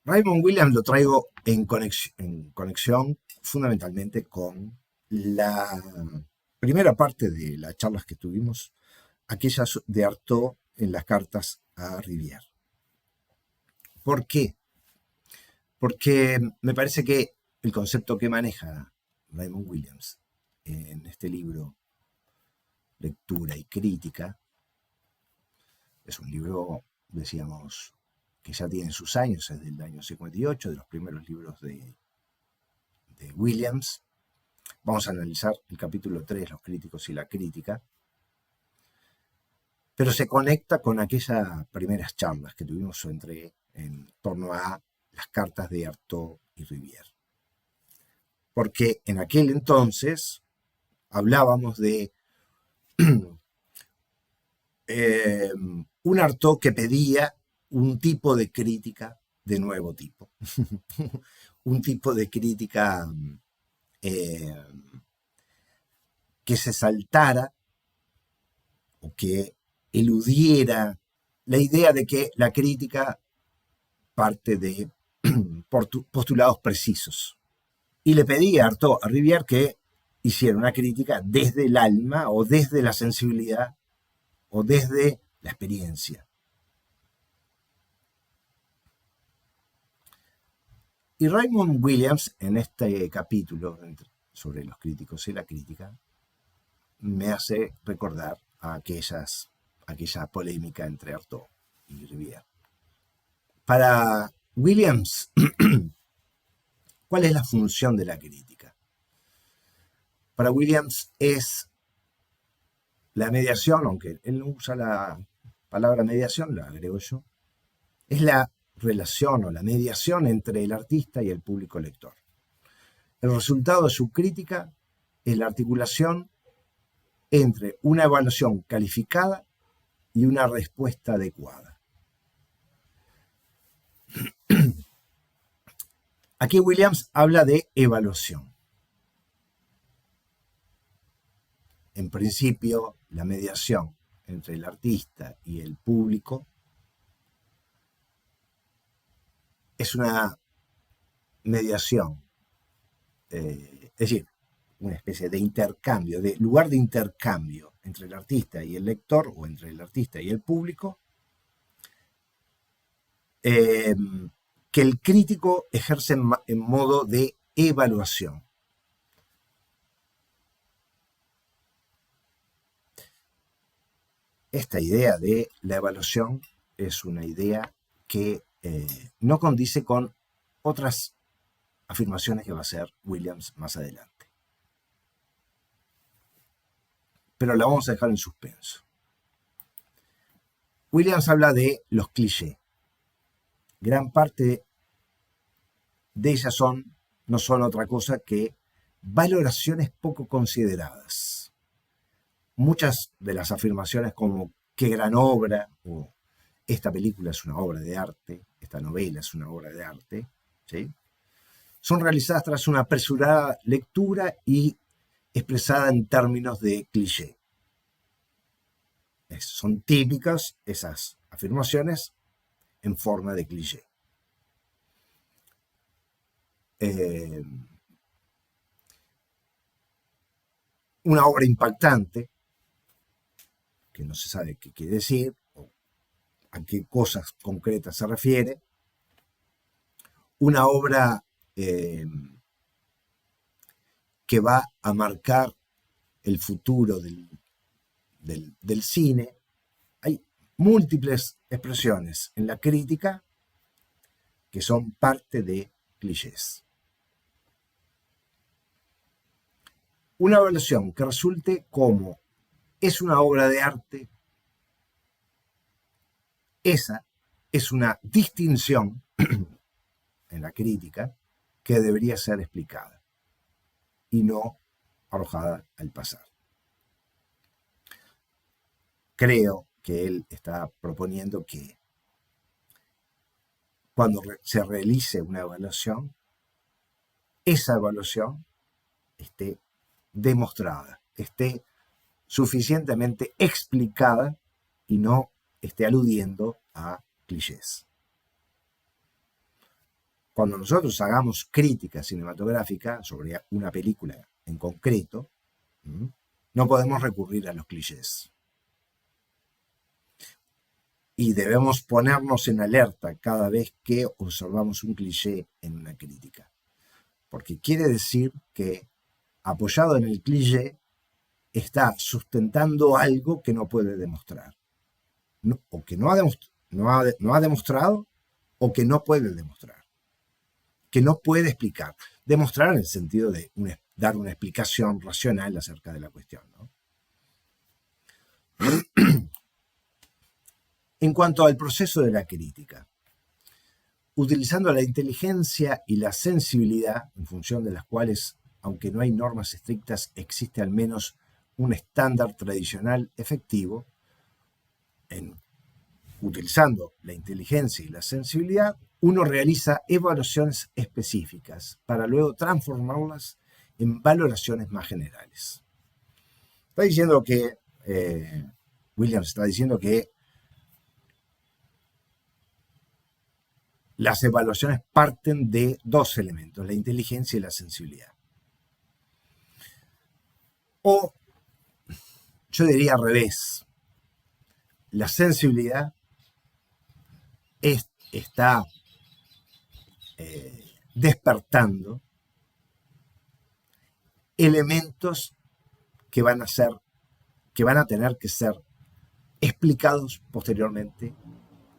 Raymond Williams lo traigo en conexión fundamentalmente con la primera parte de las charlas que tuvimos, aquellas de Artaud en las cartas a Rivière. ¿Por qué? Porque me parece que el concepto que maneja Raymond Williams en este libro, Lectura y Crítica, es un libro, decíamos, que ya tiene sus años, es del año 58, de los primeros libros de Williams. Vamos a analizar el capítulo 3, los críticos y la crítica, pero se conecta con aquellas primeras charlas que tuvimos en torno a las cartas de Artaud y Rivière. Porque en aquel entonces hablábamos de un Artaud que pedía un tipo de crítica de nuevo tipo. Un tipo de crítica que se saltara o que eludiera la idea de que la crítica parte de postulados precisos. Y le pedía a Artaud a Rivière que hiciera una crítica desde el alma o desde la sensibilidad o desde la experiencia. Y Raymond Williams, en este capítulo sobre los críticos y la crítica, me hace recordar a aquella polémica entre Artaud y Rivière. Para Williams, ¿cuál es la función de la crítica? Para Williams es la mediación, aunque él no usa la palabra mediación, la agrego yo, es la relación o la mediación entre el artista y el público lector. El resultado de su crítica es la articulación entre una evaluación calificada y una respuesta adecuada. Aquí Williams habla de evaluación. En principio, la mediación entre el artista y el público es una mediación, es decir, una especie de intercambio, de lugar de intercambio entre el artista y el lector o entre el artista y el público, que el crítico ejerce en modo de evaluación. Esta idea de la evaluación es una idea que no condice con otras afirmaciones que va a hacer Williams más adelante. Pero la vamos a dejar en suspenso. Williams habla de los clichés. Gran parte de ellas no son otra cosa que valoraciones poco consideradas. Muchas de las afirmaciones como qué gran obra, o esta película es una obra de arte, esta novela es una obra de arte, ¿sí?, son realizadas tras una apresurada lectura y expresada en términos de cliché. Son típicas esas afirmaciones en forma de cliché. Una obra impactante, que no se sabe qué quiere decir o a qué cosas concretas se refiere. Una obra que va a marcar el futuro del cine. Hay múltiples expresiones en la crítica que son parte de clichés. Una evaluación que resulte como es una obra de arte, esa es una distinción en la crítica que debería ser explicada y no arrojada al pasar. Creo que él está proponiendo que cuando se realice una evaluación, esa evaluación esté demostrada, esté suficientemente explicada y no esté aludiendo a clichés. cuando nosotros hagamos crítica cinematográfica sobre una película en concreto, no podemos recurrir a los clichés. Y debemos ponernos en alerta cada vez que observamos un cliché en una crítica. Porque quiere decir que, apoyado en el cliché, está sustentando algo que no puede demostrar. O que no ha demostrado, o que no puede demostrar. Que no puede explicar. Demostrar en el sentido de dar una explicación racional acerca de la cuestión, ¿no? En cuanto al proceso de la crítica, utilizando la inteligencia y la sensibilidad, en función de las cuales, aunque no hay normas estrictas, existe al menos un estándar tradicional efectivo, utilizando la inteligencia y la sensibilidad, uno realiza evaluaciones específicas para luego transformarlas en valoraciones más generales. Está diciendo que, Williams está diciendo que las evaluaciones parten de dos elementos, la inteligencia y la sensibilidad. O yo diría al revés, la sensibilidad está despertando elementos que van a tener que ser explicados posteriormente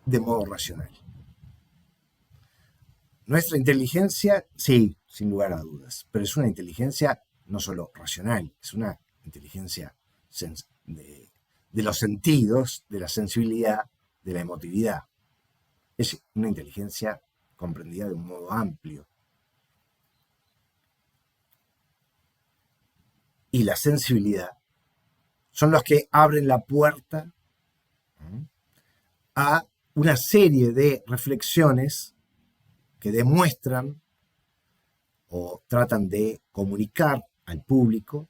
de modo racional. Nuestra inteligencia, sí, sin lugar a dudas, pero es una inteligencia no solo racional, es una inteligencia de los sentidos, de la sensibilidad, de la emotividad. Es una inteligencia comprendida de un modo amplio. Y la sensibilidad son los que abren la puerta a una serie de reflexiones que demuestran o tratan de comunicar al público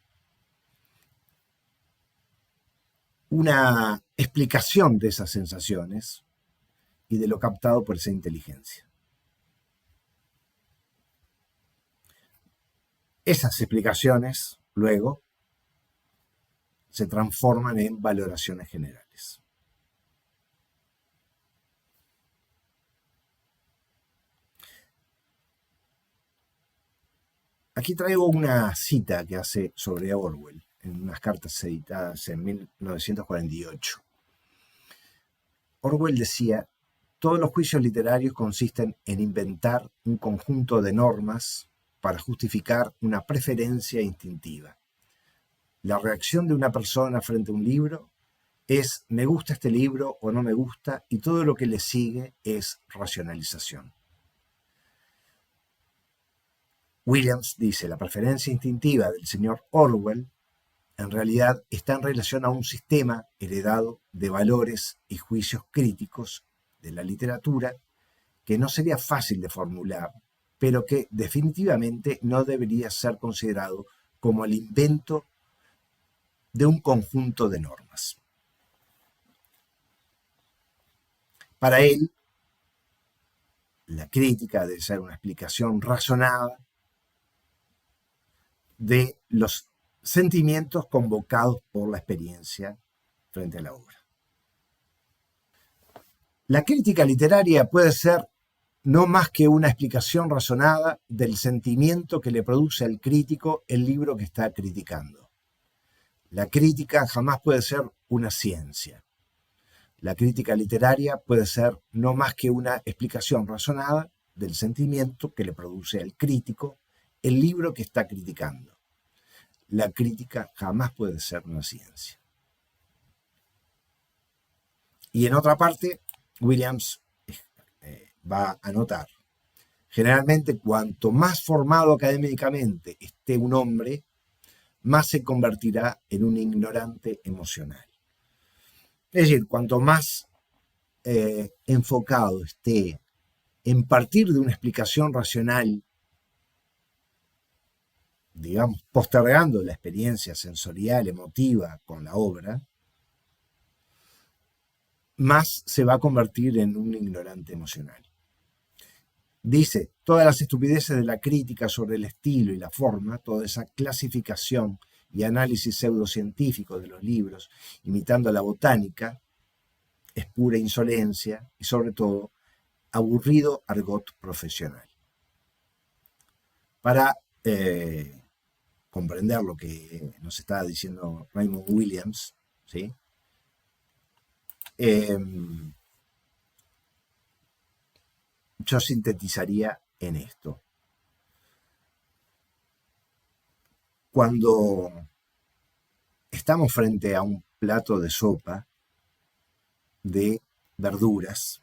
una explicación de esas sensaciones y de lo captado por esa inteligencia. Esas explicaciones, luego, se transforman en valoraciones generales. Aquí traigo una cita que hace sobre Orwell en unas cartas editadas en 1948. Orwell decía: todos los juicios literarios consisten en inventar un conjunto de normas para justificar una preferencia instintiva. La reacción de una persona frente a un libro es me gusta este libro o no me gusta, y todo lo que le sigue es racionalización. Williams dice: la preferencia instintiva del señor Orwell en realidad está en relación a un sistema heredado de valores y juicios críticos de la literatura que no sería fácil de formular, pero que definitivamente no debería ser considerado como el invento de un conjunto de normas. Para él, la crítica debe ser una explicación razonada de los sentimientos convocados por la experiencia frente a la obra. La crítica literaria puede ser no más que una explicación razonada del sentimiento que le produce al crítico el libro que está criticando. La crítica jamás puede ser una ciencia. La crítica literaria puede ser no más que una explicación razonada del sentimiento que le produce al crítico el libro que está criticando. La crítica jamás puede ser una ciencia. Y en otra parte, Williams va a notar: generalmente, cuanto más formado académicamente esté un hombre, más se convertirá en un ignorante emocional. Es decir, cuanto más enfocado esté en partir de una explicación racional, digamos, postergando la experiencia sensorial, emotiva con la obra, más se va a convertir en un ignorante emocional. Dice, todas las estupideces de la crítica sobre el estilo y la forma, toda esa clasificación y análisis pseudocientífico de los libros, imitando la botánica, es pura insolencia y sobre todo aburrido argot profesional. Para comprender lo que nos está diciendo Raymond Williams, ¿sí? Yo sintetizaría en esto. Cuando estamos frente a un plato de sopa de verduras,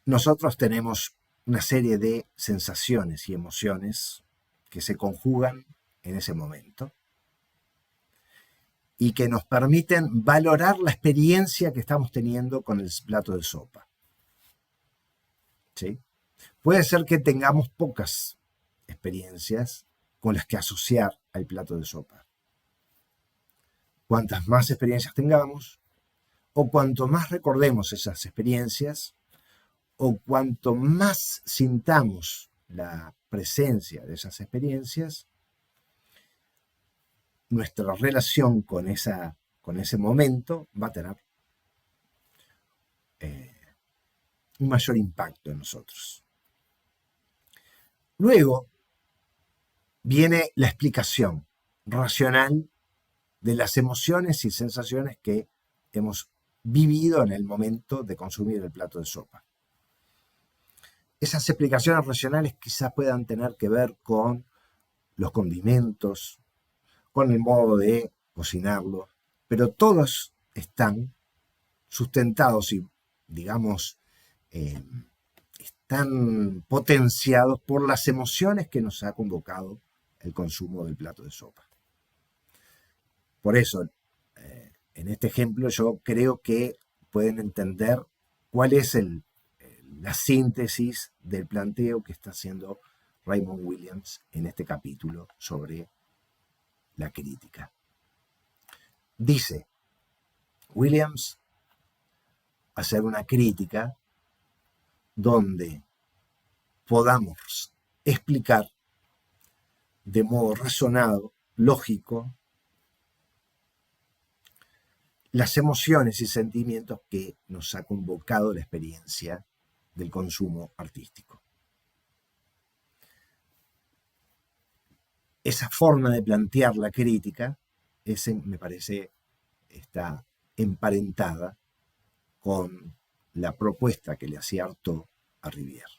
nosotros tenemos una serie de sensaciones y emociones que se conjugan en ese momento y que nos permiten valorar la experiencia que estamos teniendo con el plato de sopa. ¿Sí? Puede ser que tengamos pocas experiencias con las que asociar al plato de sopa. Cuantas más experiencias tengamos, o cuanto más recordemos esas experiencias, o cuanto más sintamos la presencia de esas experiencias, nuestra relación con ese momento va a tener un mayor impacto en nosotros. Luego viene la explicación racional de las emociones y sensaciones que hemos vivido en el momento de consumir el plato de sopa. Esas explicaciones racionales quizás puedan tener que ver con los condimentos, con el modo de cocinarlo, pero todos están sustentados y, digamos, están potenciados por las emociones que nos ha convocado el consumo del plato de sopa. Por eso, en este ejemplo, yo creo que pueden entender cuál es la síntesis del planteo que está haciendo Raymond Williams en este capítulo sobre la crítica. Dice Williams hacer una crítica donde podamos explicar de modo razonado, lógico, las emociones y sentimientos que nos ha convocado la experiencia del consumo artístico. Esa forma de plantear la crítica, me parece, está emparentada con la propuesta que le hacía Artaud a Rivière.